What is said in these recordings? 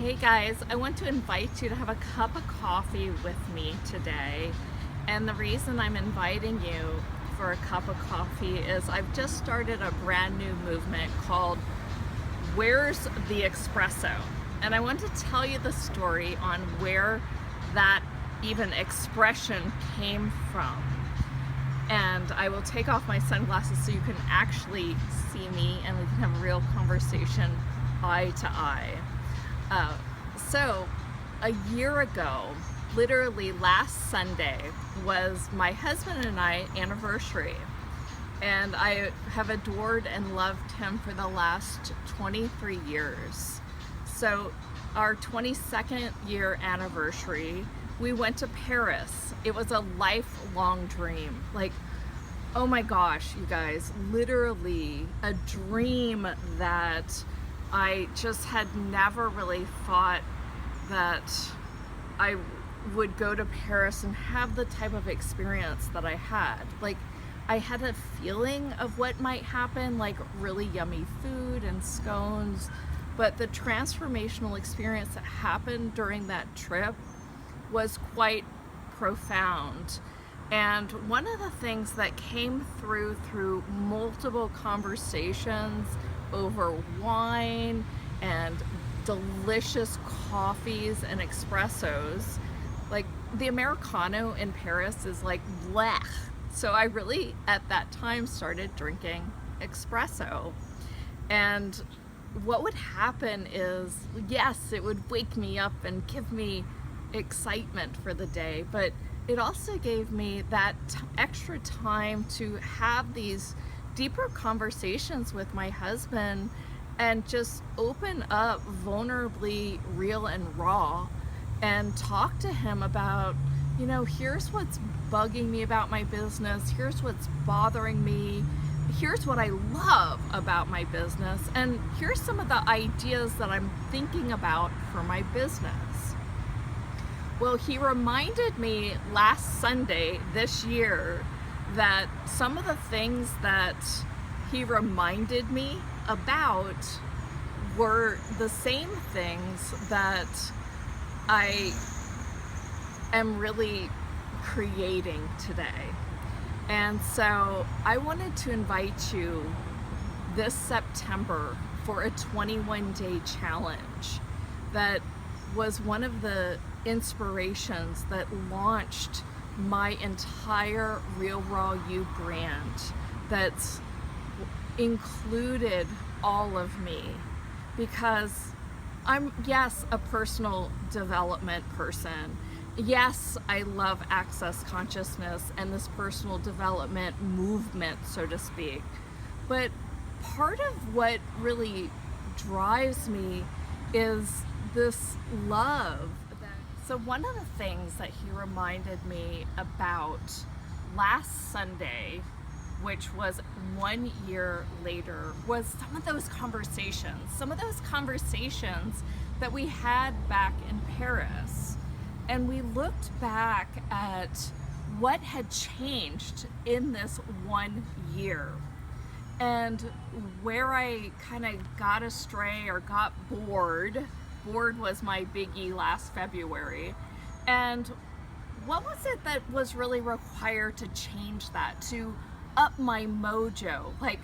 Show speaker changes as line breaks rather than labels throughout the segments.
Hey guys, I want to invite you to have a cup of coffee with me today. And the reason I'm inviting you for a cup of coffee is I've just started a brand new movement called Where's the Espresso? And I want to tell you the story on where that even expression came from. And I will take off my sunglasses so you can actually see me and we can have a real conversation eye to eye. So a year ago, literally last Sunday, was my husband and I anniversary. And I have adored and loved him for the last 23 years. So our 22nd year anniversary, we went to Paris. It was a lifelong dream. Like, oh my gosh, you guys, literally a dream that I just had never really thought that I would go to Paris and have the type of experience that I had. Like, I had a feeling of what might happen, like really yummy food and scones, but the transformational experience that happened during that trip was quite profound. And one of the things that came through multiple conversations over wine and delicious coffees and espressos, like the Americano in Paris is like blech. So I really at that time started drinking espresso. And what would happen is, yes, it would wake me up and give me excitement for the day, but it also gave me that extra time to have these deeper conversations with my husband and just open up vulnerably real and raw and talk to him about, here's what's bugging me about my business, here's what's bothering me, here's what I love about my business, and here's some of the ideas that I'm thinking about for my business. Well, he reminded me last Sunday this year that some of the things that he reminded me about were the same things that I am really creating today. And so I wanted to invite you this September for a 21-day challenge that was one of the inspirations that launched my entire Real Raw You brand, that's included all of me, because I'm, yes, a personal development person. Yes, I love access consciousness and this personal development movement, so to speak. But part of what really drives me is this love. So one of the things that he reminded me about last Sunday, which was 1 year later, was some of those conversations that we had back in Paris. And we looked back at what had changed in this 1 year and where I kind of got astray or got bored. Bored was my biggie last February. And what was it that was really required to change that, to up my mojo? Like,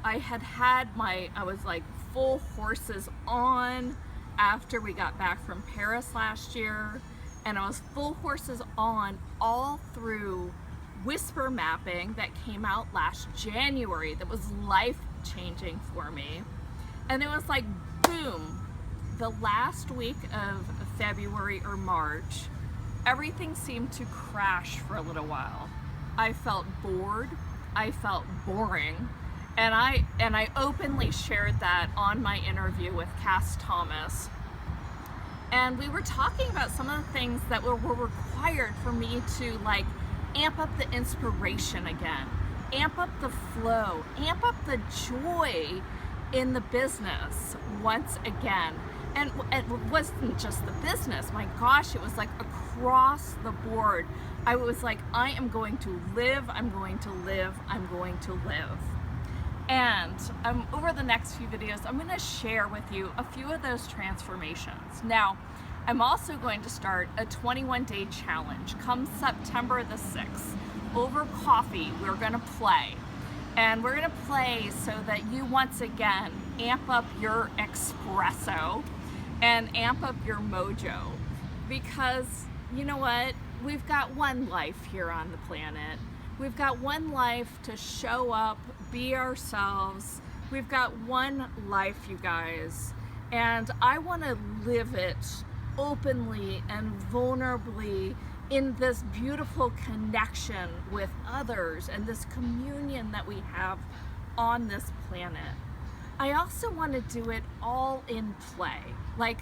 I was like full horses on after we got back from Paris last year, and I was full horses on all through Whisper Mapping that came out last January that was life-changing for me. And it was like, boom, the last week of February or March, everything seemed to crash for a little while. I felt bored, I felt boring, and I openly shared that on my interview with Cass Thomas. And we were talking about some of the things that were required for me to amp up the inspiration again, amp up the flow, amp up the joy in the business once again. And it wasn't just the business, my gosh, it was like across the board. I was like, I am going to live, I'm going to live, I'm going to live. And over the next few videos, I'm going to share with you a few of those transformations. Now, I'm also going to start a 21-day challenge come September the 6th. Over coffee, we're going to play. And we're going to play so that you once again amp up your espresso and amp up your mojo. Because you know what? We've got one life here on the planet. We've got one life to show up, be ourselves. We've got one life, you guys. And I want to live it openly and vulnerably in this beautiful connection with others and this communion that we have on this planet. I also want to do it all in play. Like,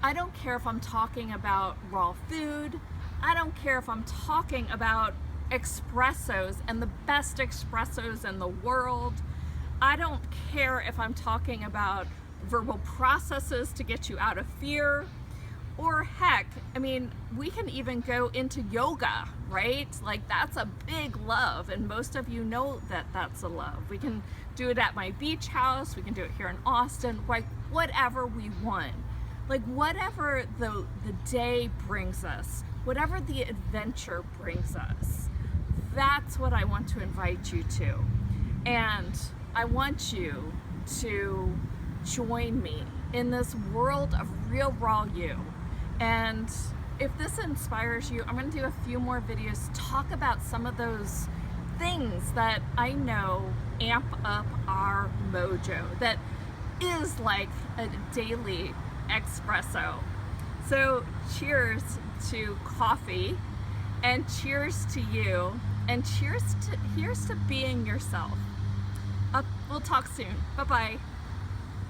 I don't care if I'm talking about raw food. I don't care if I'm talking about espressos and the best espressos in the world. I don't care if I'm talking about verbal processes to get you out of fear. Or heck, I mean, we can even go into yoga, right? Like, that's a big love, and most of you know that that's a love. We can do it at my beach house, we can do it here in Austin, like whatever we want. Like, whatever the day brings us, whatever the adventure brings us, that's what I want to invite you to. And I want you to join me in this world of real raw you. And if this inspires you, I'm going to do a few more videos, talk about some of those things that I know amp up our mojo, that is like a daily espresso. So cheers to coffee, and cheers to you, and here's to being yourself. We'll talk soon. Bye-bye.